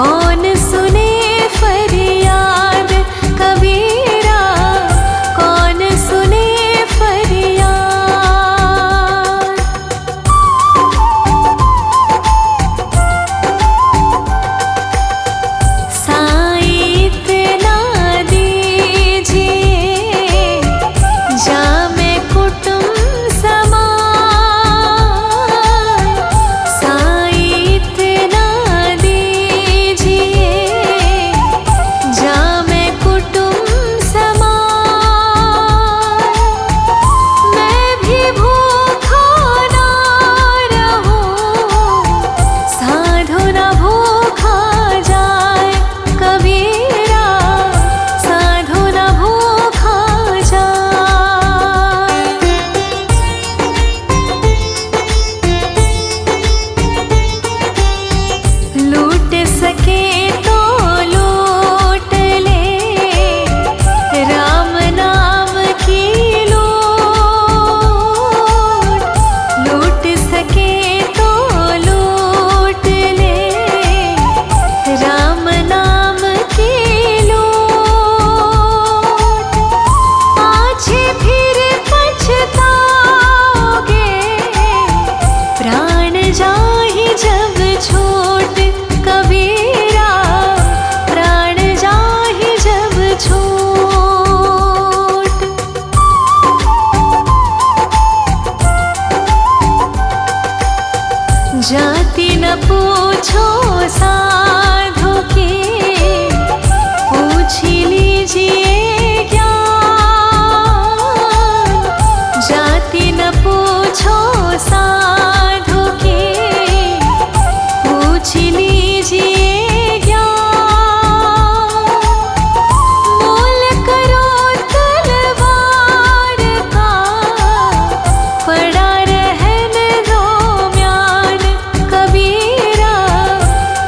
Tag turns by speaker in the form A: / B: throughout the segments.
A: कौन सुने फरियाद कबीरा, कौन सुने फरियाद। साईं इतना दीजिए जामे कुटुंब समान। साईं इतना दीजिए जामे कुटुंब समान। मैं भी भूखा ना रहूं, साधु ना भूखा जाए कबीरा, साधु ना भूखा जाए। लूट सके तो लूट ले राम नाम की लूट। लूट सके तो लूट ले राम नाम की लूट। पाछे फिर पछताओगे, प्राण जाहि जब छूट कबीरा, प्राण जाहि जब छूट। जाति न पूछो साधु की, पूछ लीजिए ज्ञान। जाति न पूछो साधु की, पूछ लीजिए ज्ञान। मोल करो तलवार का, पड़ा रहन दो म्यान कबीरा,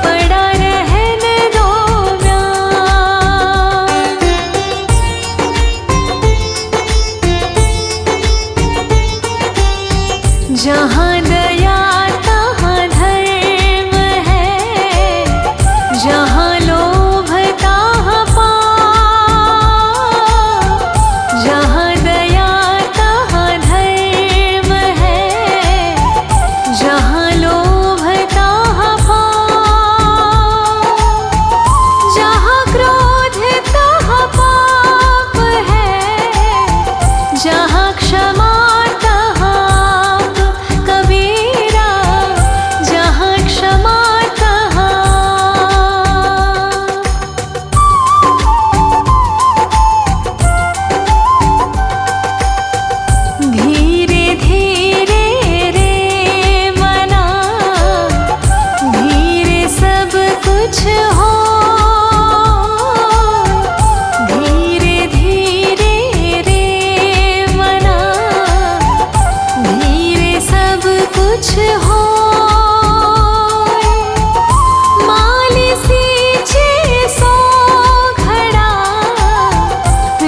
A: पड़ा रहन दो म्यान। जहाँ दया तहाँ धर्म है, जहाँ लोभ तहाँ पाप। जहाँ दया तहाँ धर्म है, जहाँ लोभ तहाँ पाप। जहाँ क्रोध तहाँ पाप है, जहाँ क्षमा तहाँ आप कबीरा, जहाँ क्षमा तहाँ। धीरे धीरे रे मना, धीरे सब कुछ हो। धीरे धीरे रे मना, धीरे सब कुछ हो। माली सींचे सो घड़ा,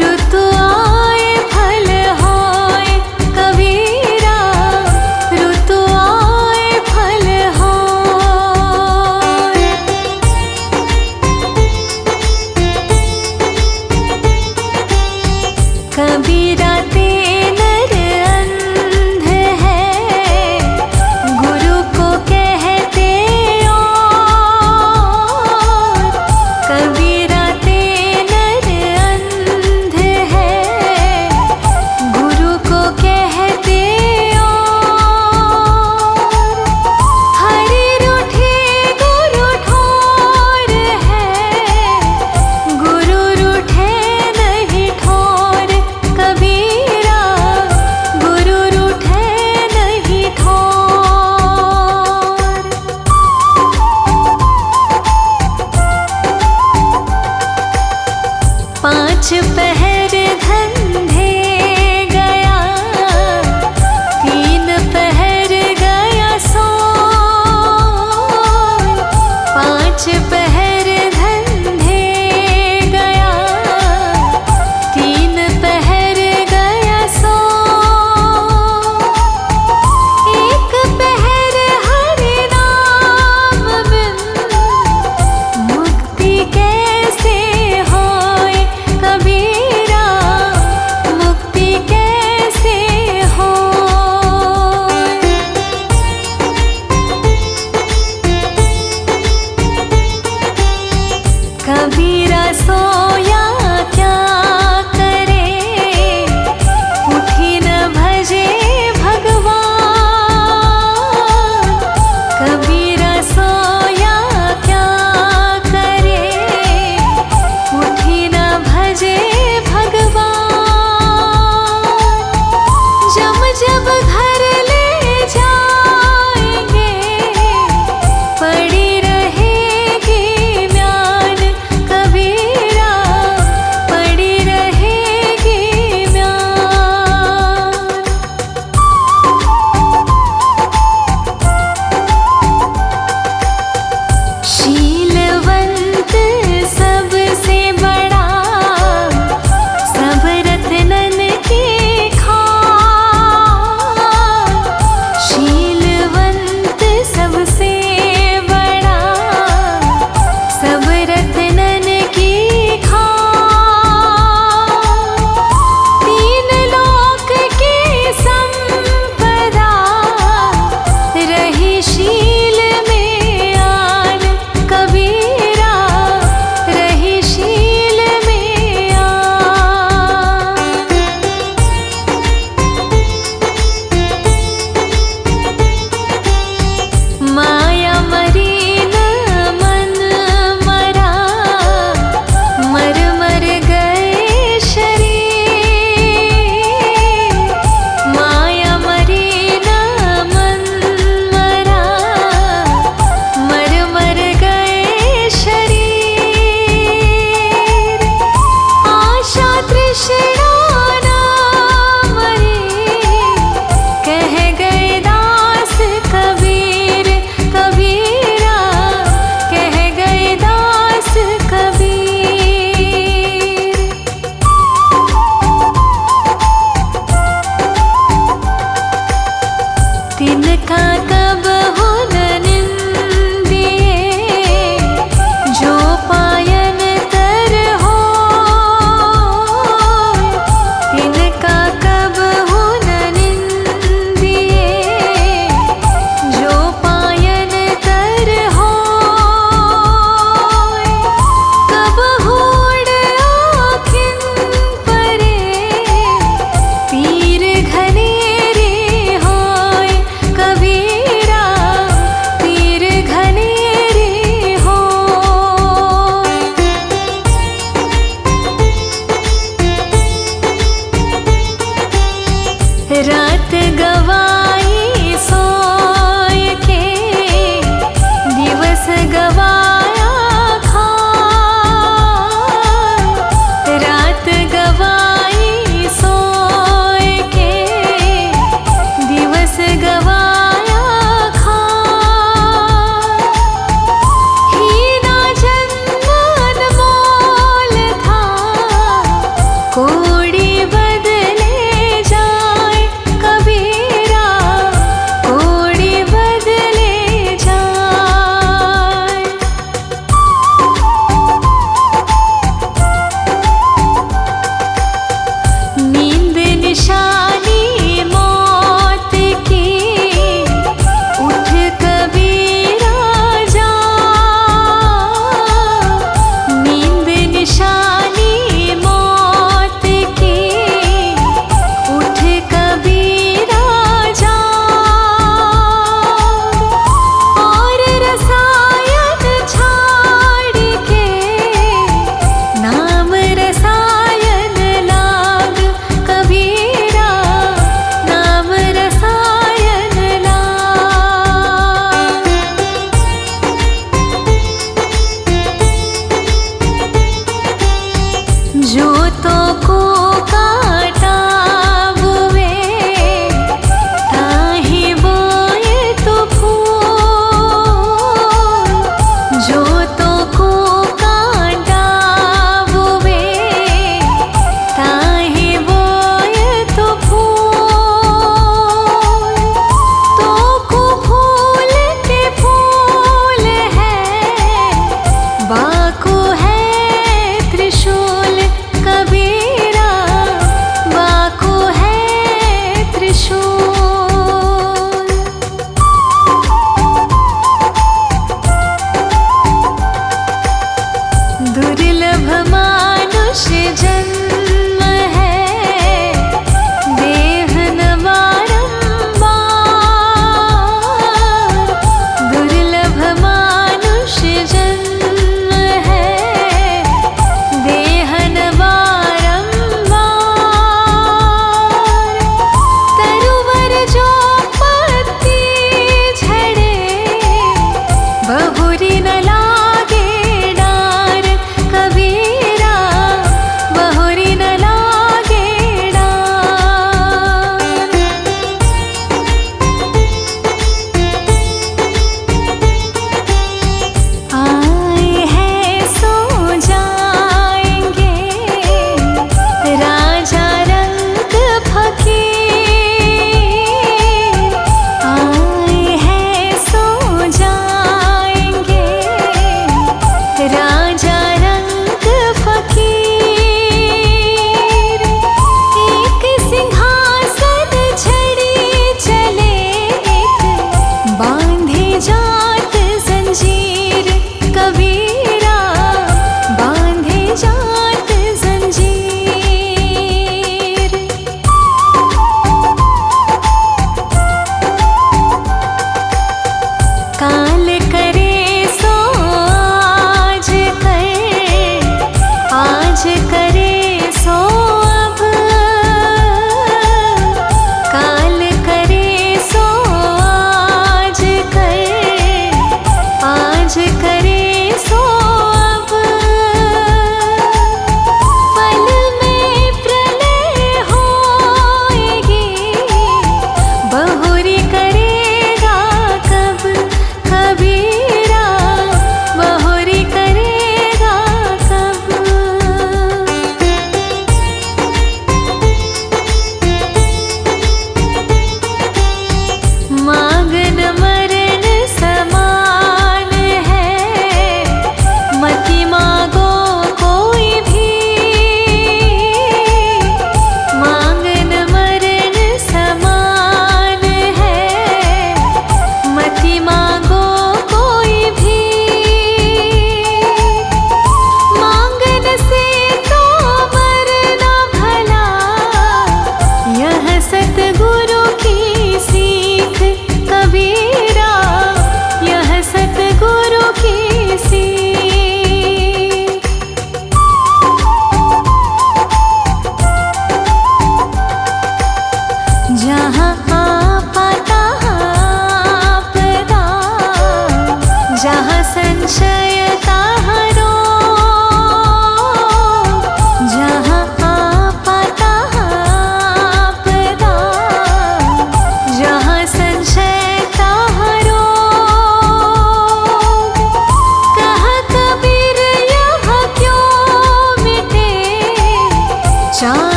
A: ऋतु आए फल होए कबीरा, ऋतु आए फल होए। कबीरा ते नर अंध है, गुरु को कहते और। कबीरा ते नर अंध है, गुरु को कहते और। हरि रूठे गुरु ठोर है, गुरु रूठे नहीं ठोर कबीरा, गुरु रूठे नहीं ठोर। पांच पहर धंधे गया, तीन पहर गया सो। पांच पहर धंधे गया, तीन पहर गया सो। एक पहर हरि नाम बिन कबीरा सोया क्या करे, उठी न भजे भगवान। कबीरा सोया क्या करे, उठी न भजे भगवान। जब जब घर ले जाएंगे, पड़ी रहेगी म्यान कबीरा मानुष जन्म है देहन बारंबार, दुर्लभ मानुष जन्म है देहन बारंबार। तरुवर जो पत्ती झड़े बहुरी न लागे डार, कबीरा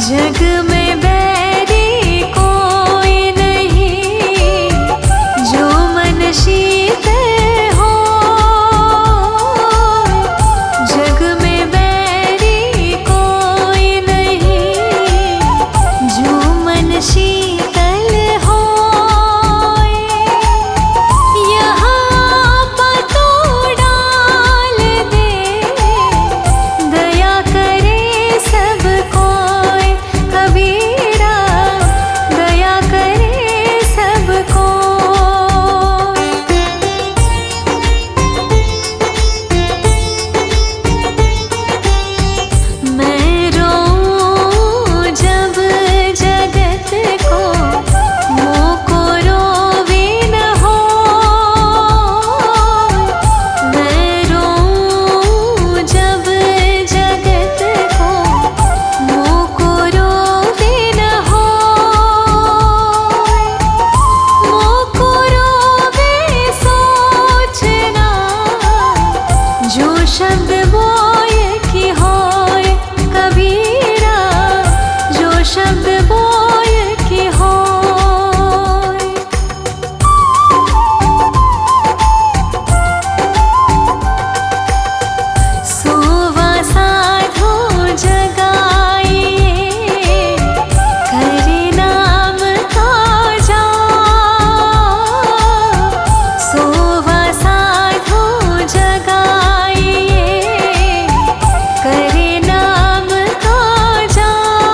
A: जग में बैरी कोई नहीं, जो मन शीतल हो। जग में बैरी कोई नहीं, जो मन शीतल हो। यहाँ पतों डाल दे, दया करे सब कोई। कबीरा दया करे सब कोई। मैं रोऊं जब जगत को, मोको रोवे न हो। मैं रोऊं जब जगत को, मोको रोवे न हो। मोको रोवे सोचना, जो शब्द बोय की होय। कबीरा जो शब्द बोय की होय। सोवा साधो जगाइए, करे नाम का जाप। सोवा साधो जगाइए, करे नाम का जाप।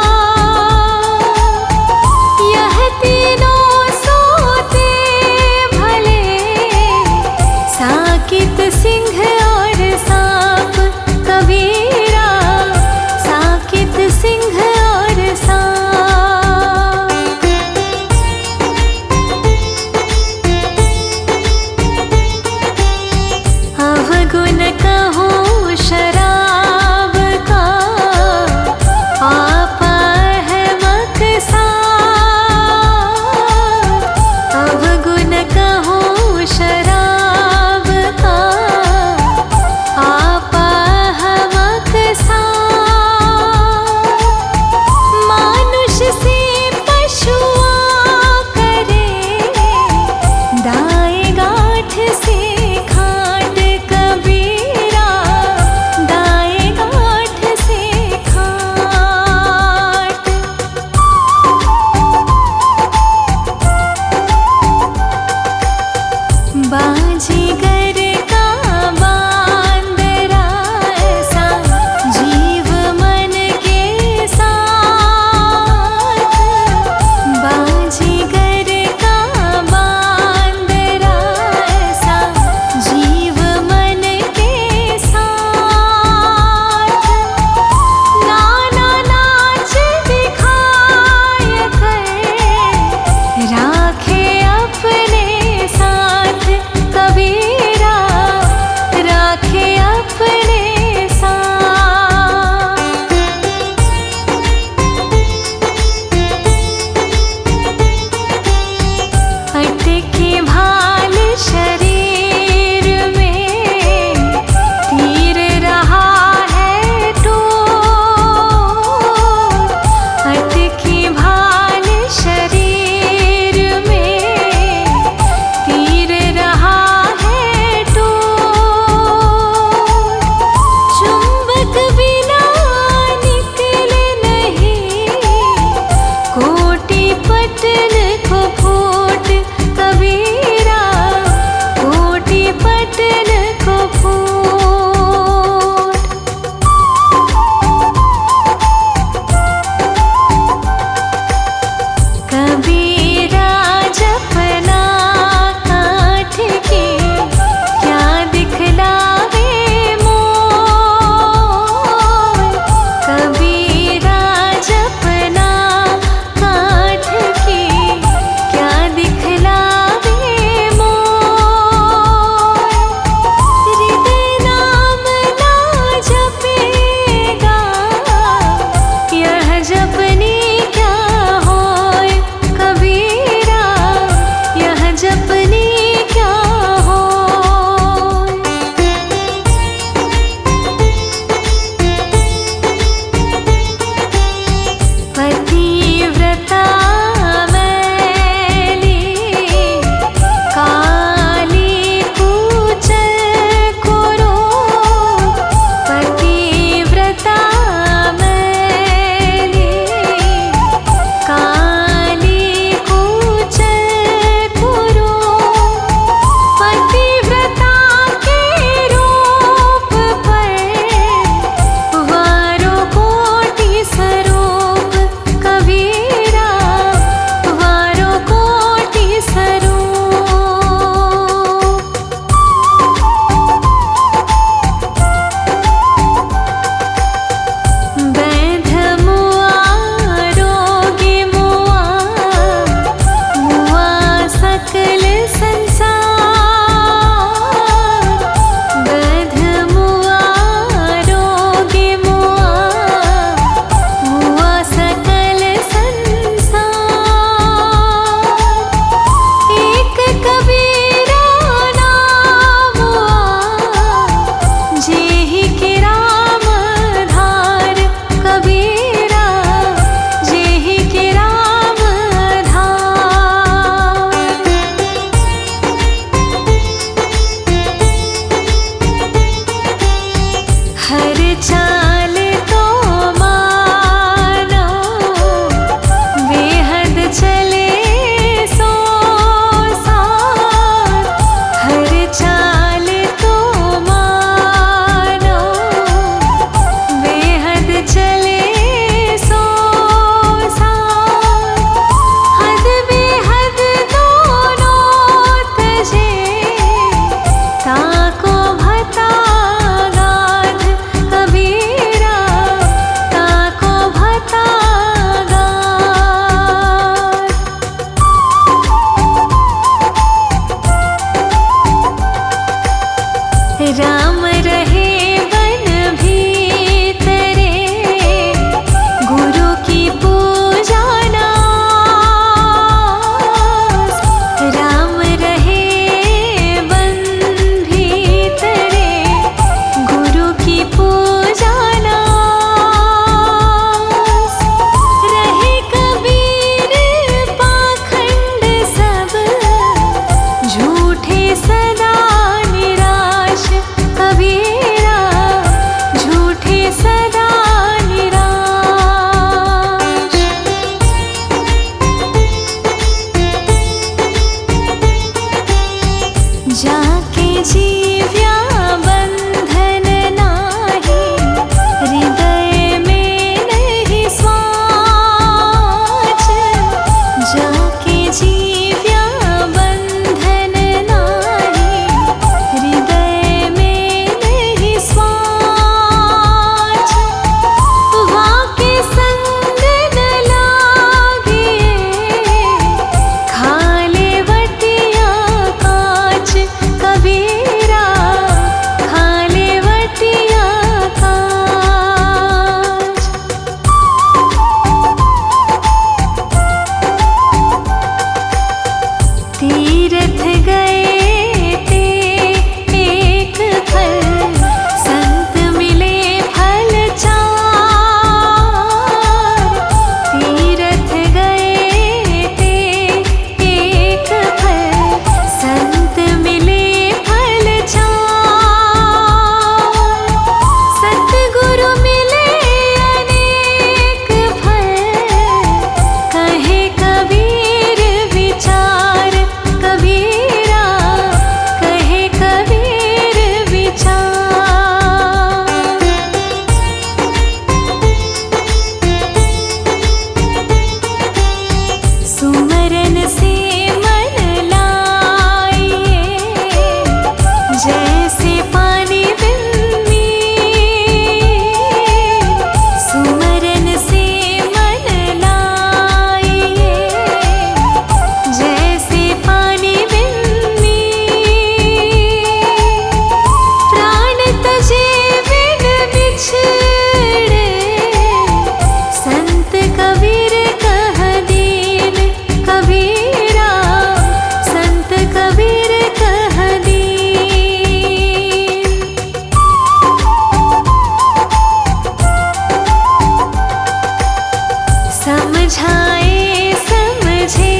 A: समझाए समझे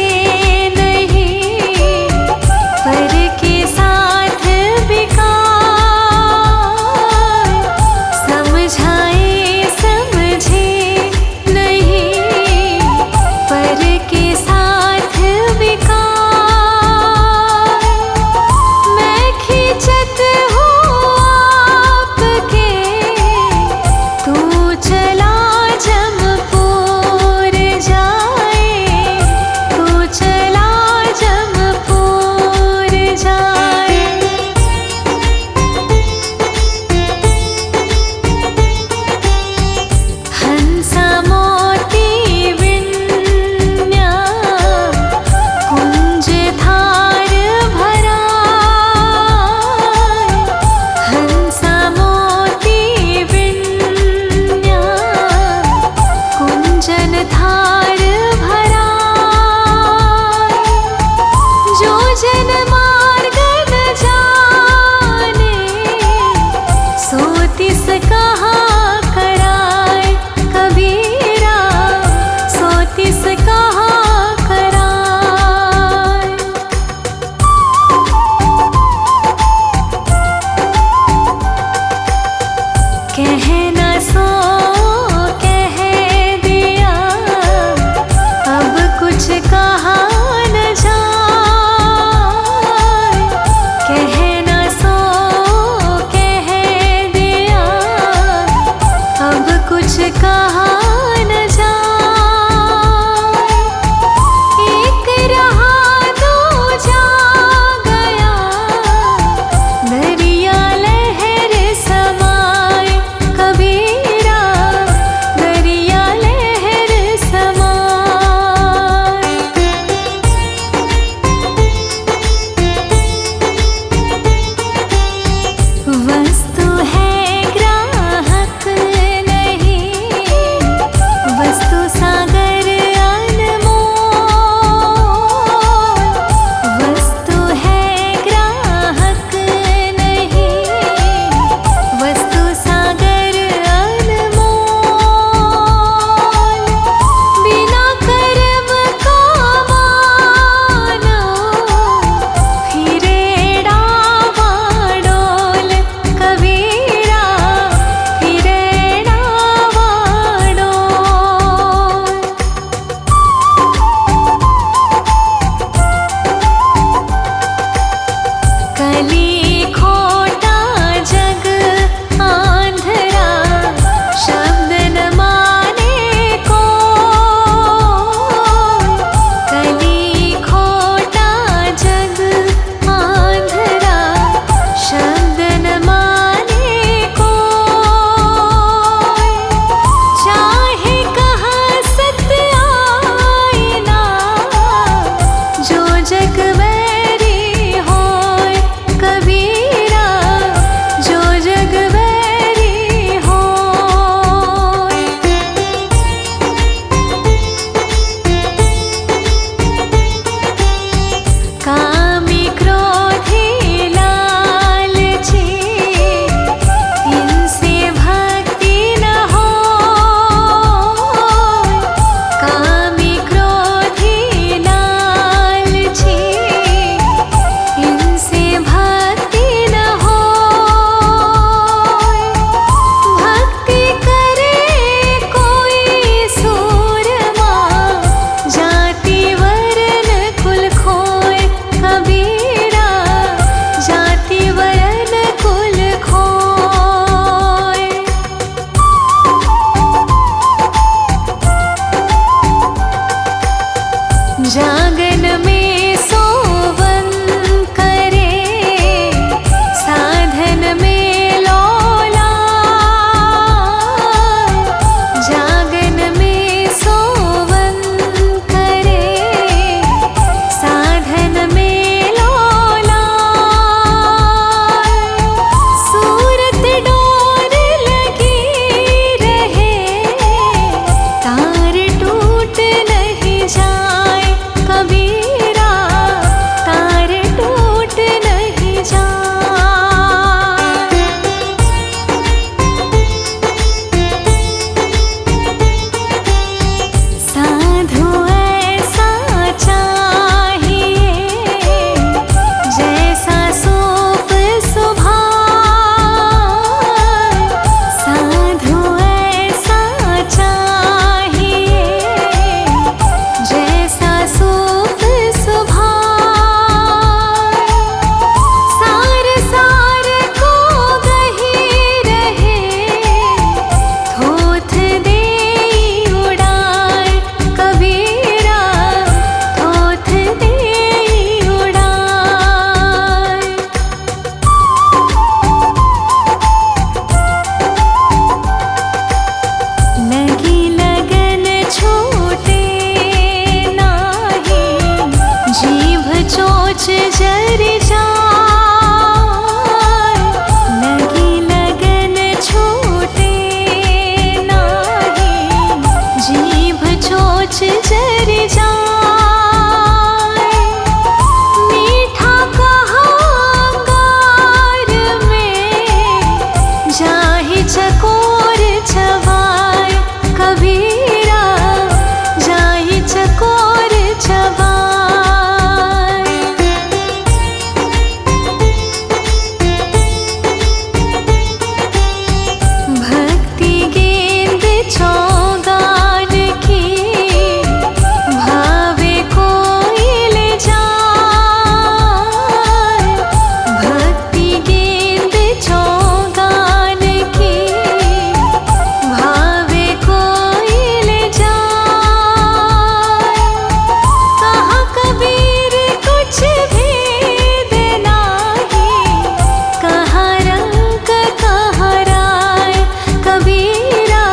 A: नहीं, पर के साथ बेकार। समझाए समझे नहीं, पर के साथ बेकार। मैं खिंचत हूँ आपके, तू चला जमपुर जाए, तू चला जमपुर जाए। हंसा मोती विन्या कुंज धार भरा, हंसा मोती विन्या कुंजन धार भरा। जो जन मार्ग न जाने, सो तिस कहाँ कराए कबीरा, सो तिस कहाँ कराए। कहना सो कह दिया, अब कुछ कहा न जाए। कहना सो कह दिया, अब कुछ कहा न जाए। एक रहा दो जा गया, दरिया लहर समाए कबीरा, दरिया लहर समाए। वस्तु है ग्राहक नहीं, वस्तु सागर अनमोल। वस्तु है ग्राहक नहीं, वस्तु सागर अनमोल। बिना कर्म का मानो, फिरे डावाडोल कबीरा, फिरे डावाडोल। कली खोटा जग आंधरा, शब्द न माने को। कली खोटा जग आंधरा, शब्द न माने को। चाहे कहाँ सत्य आईना, जो जग वैरी होय कबीरा, जो जग वैरी होय। कामी क्रोधी लालची, इनसे भक्ति न होय। कामी क्रोधी लालची, इनसे भक्ति न होय। भक्ति करे कोई सूरमा, जाति वरण कुल खोय कबीरा, जाति वरण कुल खोय। जागन में सोवन करे, साधन में लोला। जागन में सोवन करे, साधन में लोला। सूरत डोर लगी रहे, तार टूट नहीं जाए कभी। जर जाए। मीठा कहा अंगार में जाहि चकोर चबाए, कबीरा जाहि चकोर चबाए। भक्ति गेंद चौगान की भावे कोइल जाए। भक्ति गेंद चौगान की भावे कोइल जाए। कहा कबीर कुछ भेद नाही, कहा रंग कहा राय, कबीरा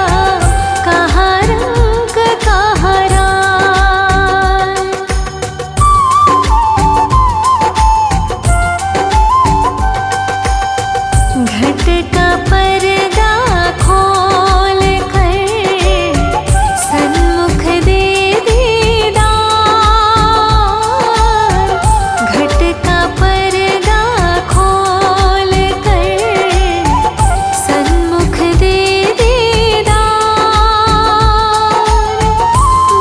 A: कहा रंग कहा राय। घट का पर्दा खोल कर सन्मुख दे दीदार। घट का पर्दा खोल कर सन्मुख दे दीदार।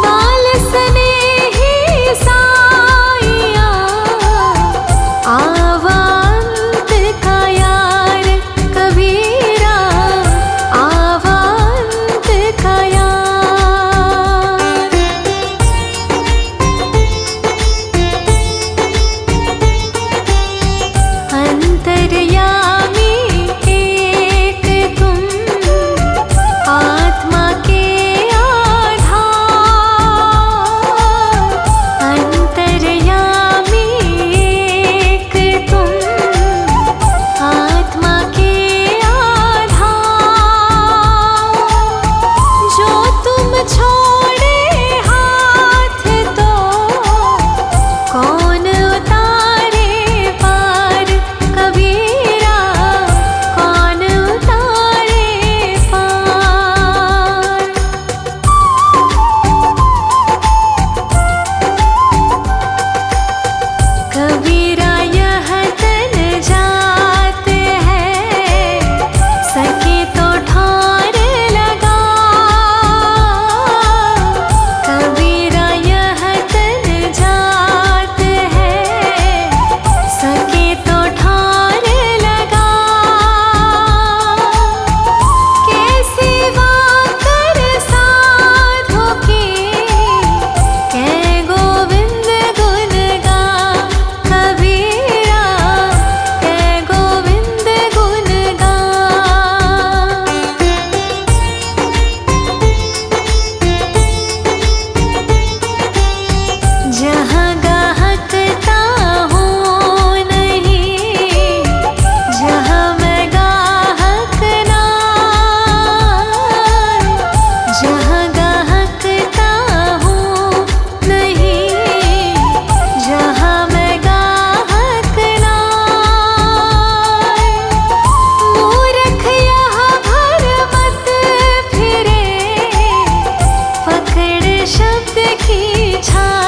A: बाल स्नेही साइया आवांत का यार, कबीरा आवांत का यार। अंतर्यामी एक तुम, आत्मा के आधार। अंतर्यामी एक तुम, आत्मा के आधार। जो तुम छोड़े हाथ तो कौन उतारे पार, कबीरा कौन उतारे पार। कबीरा यह तन जात है, सके तो ठार लगा। कबीरा यह तन जात है, सके तो ठार लगा। कैसी वाकर साधु की, कै गोविंद गुण गा, कबीरा कै गोविंद गुण गा। जहाँ गाहकता हूँ नहीं, जहाँ मैं गाहक नाय। जहाँ गाहकता हूँ नहीं, जहाँ मैं गाहक नाय। मूर्ख यहाँ भर मत फिरे, पकड़ शब्द की छाय।